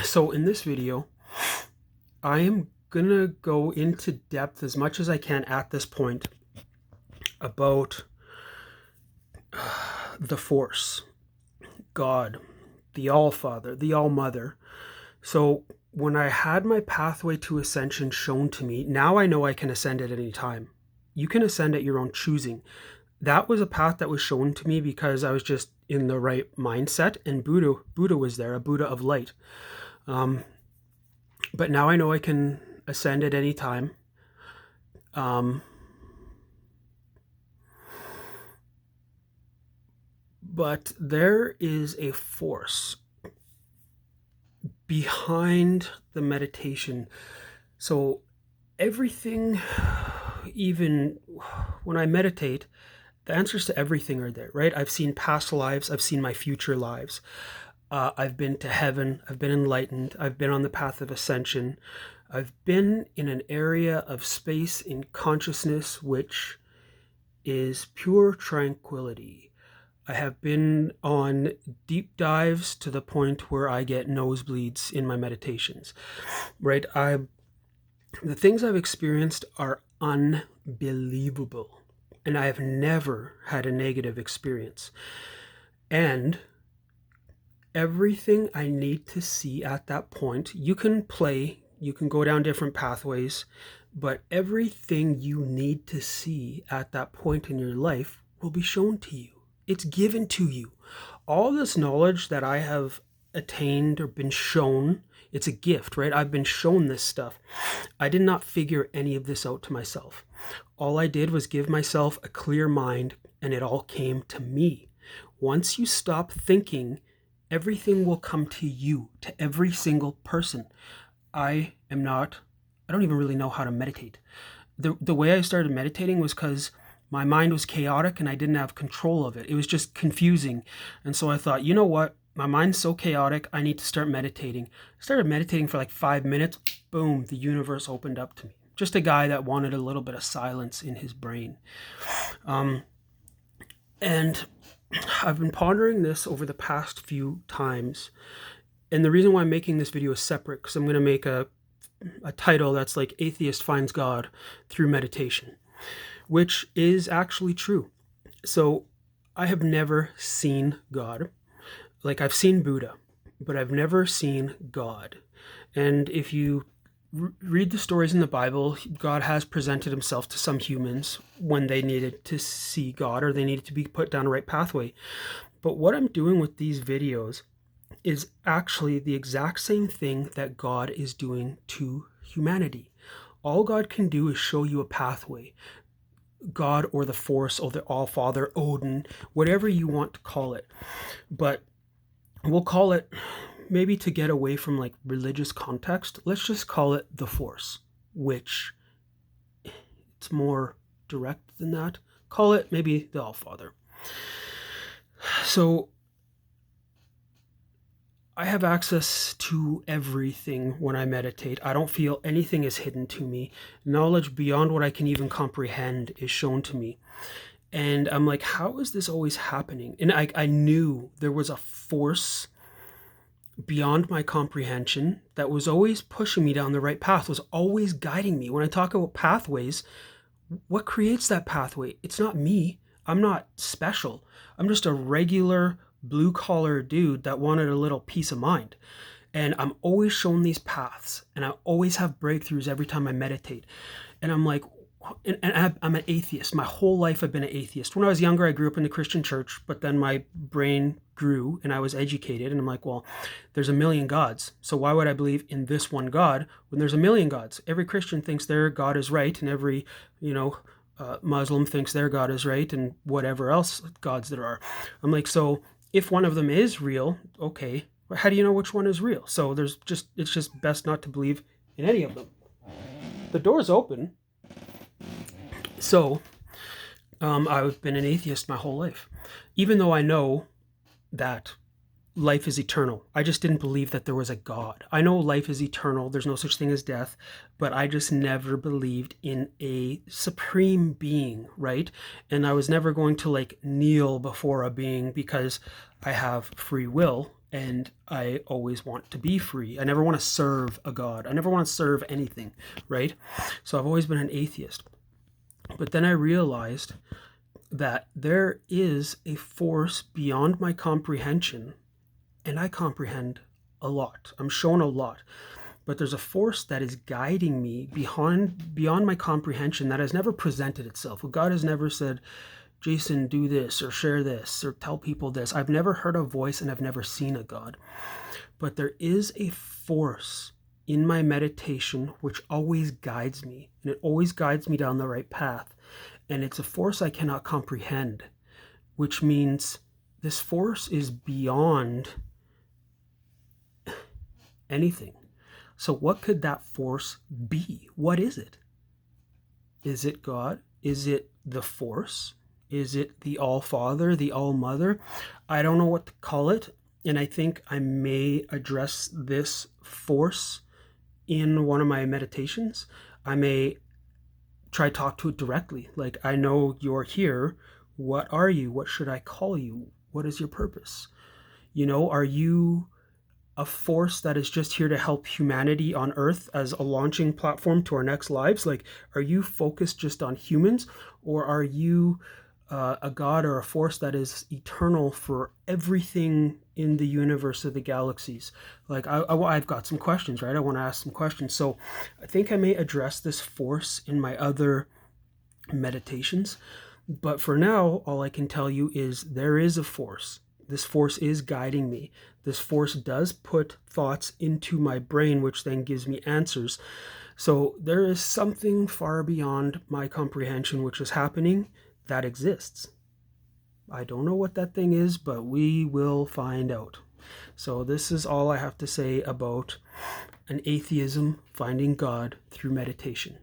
So in this video, I am gonna go into depth as much as I can at this point about the Force, God, the All-Father, the All-Mother. So when I had my pathway to ascension shown to me, now I know I can ascend at any time. You can ascend at your own choosing. That was a path that was shown to me because I was just in the right mindset, and Buddha was there, a Buddha of light. Um, but now I know I can ascend at any time. Um, but there is a force behind the meditation. So everything, even when I meditate, the answers to everything are there, right? I've seen past lives, I've seen my future lives. I've been to heaven, I've been enlightened, I've been on the path of ascension. I've been in an area of space in consciousness which is pure tranquility. I have been on deep dives to the point where I get nosebleeds in my meditations, right? The things I've experienced are unbelievable, and I have never had a negative experience. And everything I need to see at that point, you can go down different pathways, but everything you need to see at that point in your life will be shown to you. It's given to you. All this knowledge that I have attained or been shown, it's a gift, right? I've been shown this stuff. I did not figure any of this out to myself. All I did was give myself a clear mind, and it all came to me. Once you stop thinking, everything will come to you, to every single person. I don't even really know how to meditate. The way I started meditating was because my mind was chaotic and I didn't have control of it. It was just confusing. And so I thought, you know what? My mind's so chaotic, I need to start meditating. I started meditating for like 5 minutes. Boom, the universe opened up to me. Just a guy that wanted a little bit of silence in his brain. And I've been pondering this over the past few times. And the reason why I'm making this video is separate, because I'm going to make a title that's like Atheist Finds God Through Meditation, which is actually true. So I have never seen God. Like, I've seen Buddha, but I've never seen God. And if you read the stories in the Bible, God has presented himself to some humans when they needed to see God or they needed to be put down a right pathway. But what I'm doing with these videos is actually the exact same thing that God is doing to humanity. All God can do is show you a pathway. God or the Force or the All-Father, Odin, whatever you want to call it. But we'll call it, maybe to get away from like religious context, let's just call it the Force, which it's more direct than that. Call it maybe the All-Father. So I have access to everything when I meditate. I don't feel anything is hidden to me. Knowledge beyond what I can even comprehend is shown to me. And I'm like, how is this always happening? And I knew there was a force beyond my comprehension that was always pushing me down the right path, was always guiding me. When I talk about pathways, what creates that pathway? It's not me. I'm not special. I'm just a regular blue-collar dude that wanted a little peace of mind. And I'm always shown these paths, and I always have breakthroughs every time I meditate. And I'm like, and I'm an atheist. My whole life I've been an atheist. When I was younger, I grew up in the Christian church, but then my brain grew and I was educated. And I'm like, well, there's a million gods. So why would I believe in this one God when there's a million gods? Every Christian thinks their God is right, and every, Muslim thinks their God is right, and whatever else gods there are. I'm like, so if one of them is real, okay, how do you know which one is real? So it's just best not to believe in any of them. The door's open. So, I've been an atheist my whole life, even though I know that life is eternal. I just didn't believe that there was a God. I know life is eternal. There's no such thing as death, but I just never believed in a supreme being, right? And I was never going to like kneel before a being because I have free will And I always want to be free. I never want to serve a God. I never want to serve anything, right? So I've always been an atheist. But then I realized that there is a force beyond my comprehension, and I comprehend a lot. I'm shown a lot. But there's a force that is guiding me beyond my comprehension that has never presented itself. God has never said, Jason, do this or share this or tell people this. I've never heard a voice and I've never seen a God. But there is a force in my meditation which always guides me, and it always guides me down the right path. And it's a force I cannot comprehend, which means this force is beyond anything. So what could that force be? What is it? Is it God? Is it the force? Is it the All-Father, the All-Mother? I don't know what to call it, and I think I may address this force in one of my meditations. I may try to talk to it directly. Like, I know you're here. What are you? What should I call you? What is your purpose? Are you a force that is just here to help humanity on Earth as a launching platform to our next lives? Like, are you focused just on humans, or are you a God or a force that is eternal for everything in the universe of the galaxies? Like, I've got some questions, right? I want to ask some questions. So I think I may address this force in my other meditations. But for now, all I can tell you is there is a force. This force is guiding me. This force does put thoughts into my brain, which then gives me answers. So there is something far beyond my comprehension which is happening that exists. I don't know what that thing is, but we will find out. So this is all I have to say about an atheism finding God through meditation.